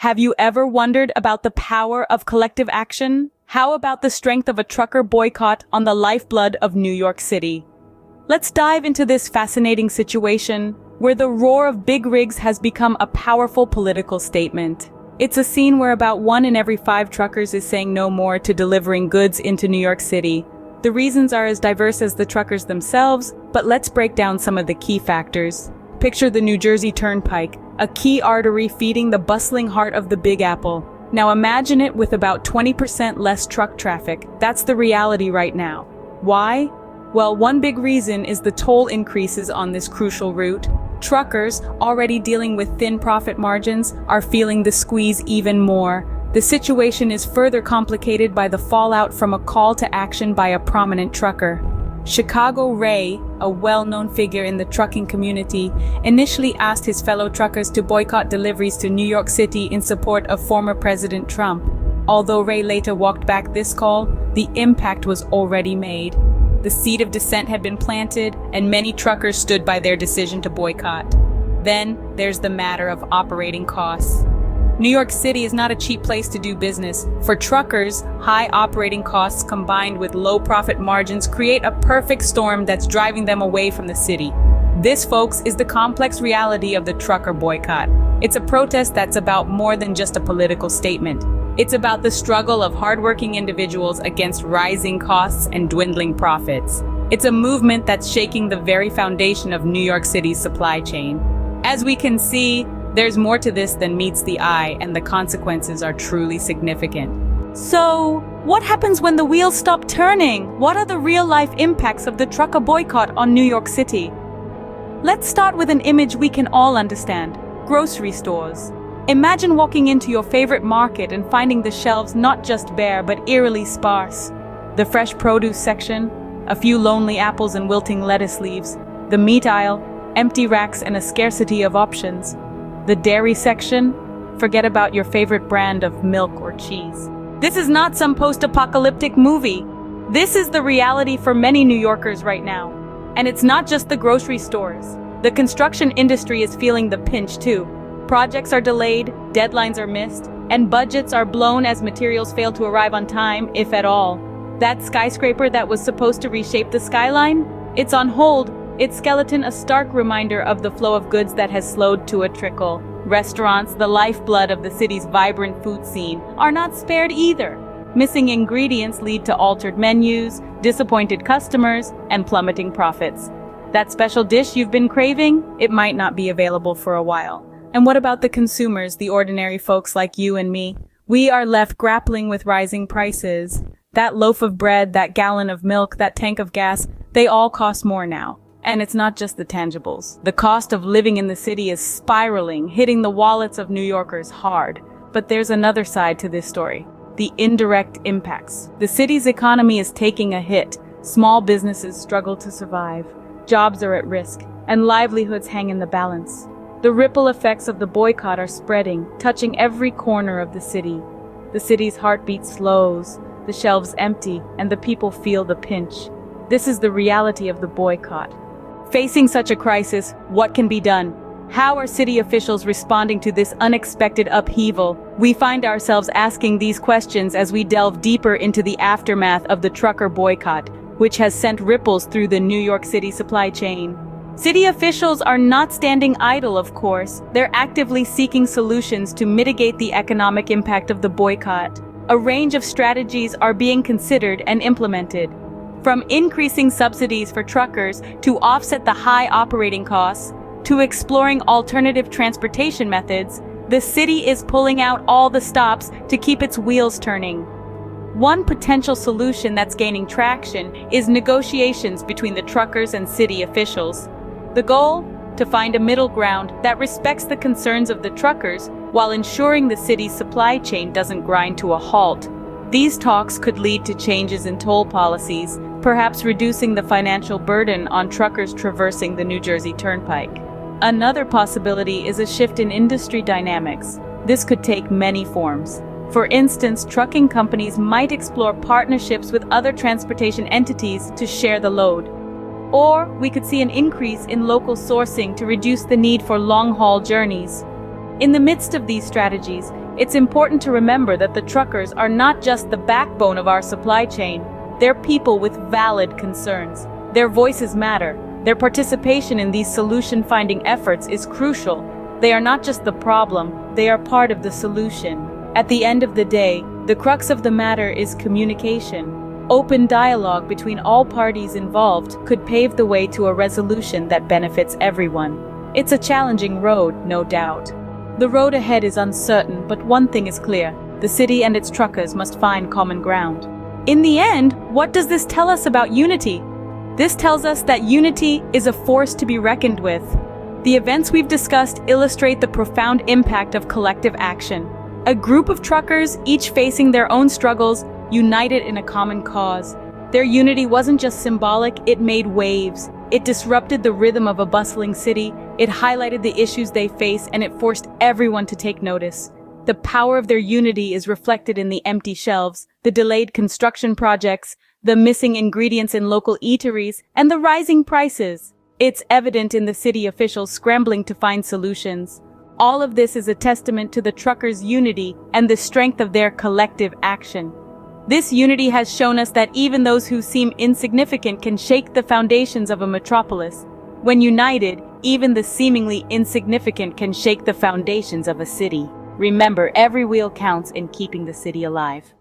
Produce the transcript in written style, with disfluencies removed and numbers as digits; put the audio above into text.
Have you ever wondered about the power of collective action? How about the strength of a trucker boycott on the lifeblood of New York City? Let's dive into this fascinating situation where the roar of big rigs has become a powerful political statement. It's a scene where about 1 in every 5 truckers is saying no more to delivering goods into New York City. The reasons are as diverse as the truckers themselves, but let's break down some of the key factors. Picture the New Jersey Turnpike, a key artery feeding the bustling heart of the Big Apple. Now imagine it with about 20% less truck traffic. That's the reality right now. Why? Well, one big reason is the toll increases on this crucial route. Truckers, already dealing with thin profit margins, are feeling the squeeze even more. The situation is further complicated by the fallout from a call to action by a prominent trucker. Chicago Ray, a well-known figure in the trucking community, initially asked his fellow truckers to boycott deliveries to New York City in support of former President Trump. Although Ray later walked back this call, the impact was already made. The seed of dissent had been planted, and many truckers stood by their decision to boycott. Then, there's the matter of operating costs. New York City is not a cheap place to do business. For truckers, high operating costs combined with low profit margins create a perfect storm that's driving them away from the city. This, folks, is the complex reality of the trucker boycott. It's a protest that's about more than just a political statement. It's about the struggle of hardworking individuals against rising costs and dwindling profits. It's a movement that's shaking the very foundation of New York City's supply chain. As we can see, there's more to this than meets the eye, and the consequences are truly significant. So, what happens when the wheels stop turning? What are the real-life impacts of the trucker boycott on New York City? Let's start with an image we can all understand: grocery stores. Imagine walking into your favorite market and finding the shelves not just bare but eerily sparse. The fresh produce section, a few lonely apples and wilting lettuce leaves. The meat aisle, empty racks and a scarcity of options. The dairy section, forget about your favorite brand of milk or cheese. This is not some post-apocalyptic movie. This is the reality for many New Yorkers right now. And it's not just the grocery stores. The construction industry is feeling the pinch too. Projects are delayed, deadlines are missed, and budgets are blown as materials fail to arrive on time, if at all. That skyscraper that was supposed to reshape the skyline? It's on hold. Its skeleton a stark reminder of the flow of goods that has slowed to a trickle. Restaurants, the lifeblood of the city's vibrant food scene, are not spared either. Missing ingredients lead to altered menus, disappointed customers, and plummeting profits. That special dish you've been craving? It might not be available for a while. And what about the consumers, the ordinary folks like you and me? We are left grappling with rising prices. That loaf of bread, that gallon of milk, that tank of gas, they all cost more now. And it's not just the tangibles. The cost of living in the city is spiraling, hitting the wallets of New Yorkers hard. But there's another side to this story: the indirect impacts. The city's economy is taking a hit. Small businesses struggle to survive. Jobs are at risk, and livelihoods hang in the balance. The ripple effects of the boycott are spreading, touching every corner of the city. The city's heartbeat slows, the shelves empty, and the people feel the pinch. This is the reality of the boycott. Facing such a crisis, what can be done? How are city officials responding to this unexpected upheaval? We find ourselves asking these questions as we delve deeper into the aftermath of the trucker boycott, which has sent ripples through the New York City supply chain. City officials are not standing idle, of course. They're actively seeking solutions to mitigate the economic impact of the boycott. A range of strategies are being considered and implemented. From increasing subsidies for truckers to offset the high operating costs, to exploring alternative transportation methods, the city is pulling out all the stops to keep its wheels turning. One potential solution that's gaining traction is negotiations between the truckers and city officials. The goal? To find a middle ground that respects the concerns of the truckers while ensuring the city's supply chain doesn't grind to a halt. These talks could lead to changes in toll policies, perhaps reducing the financial burden on truckers traversing the New Jersey Turnpike. Another possibility is a shift in industry dynamics. This could take many forms. For instance, trucking companies might explore partnerships with other transportation entities to share the load. Or we could see an increase in local sourcing to reduce the need for long-haul journeys. In the midst of these strategies, it's important to remember that the truckers are not just the backbone of our supply chain. They're people with valid concerns. Their voices matter. Their participation in these solution-finding efforts is crucial. They are not just the problem, they are part of the solution. At the end of the day, the crux of the matter is communication. Open dialogue between all parties involved could pave the way to a resolution that benefits everyone. It's a challenging road, no doubt. The road ahead is uncertain, but one thing is clear: the city and its truckers must find common ground. In the end, what does this tell us about unity? This tells us that unity is a force to be reckoned with. The events we've discussed illustrate the profound impact of collective action. A group of truckers, each facing their own struggles, united in a common cause. Their unity wasn't just symbolic, it made waves. It disrupted the rhythm of a bustling city, it highlighted the issues they face, and it forced everyone to take notice. The power of their unity is reflected in the empty shelves, the delayed construction projects, the missing ingredients in local eateries, and the rising prices. It's evident in the city officials scrambling to find solutions. All of this is a testament to the truckers' unity and the strength of their collective action. This unity has shown us that even those who seem insignificant can shake the foundations of a metropolis. When united, even the seemingly insignificant can shake the foundations of a city. Remember, every wheel counts in keeping the city alive.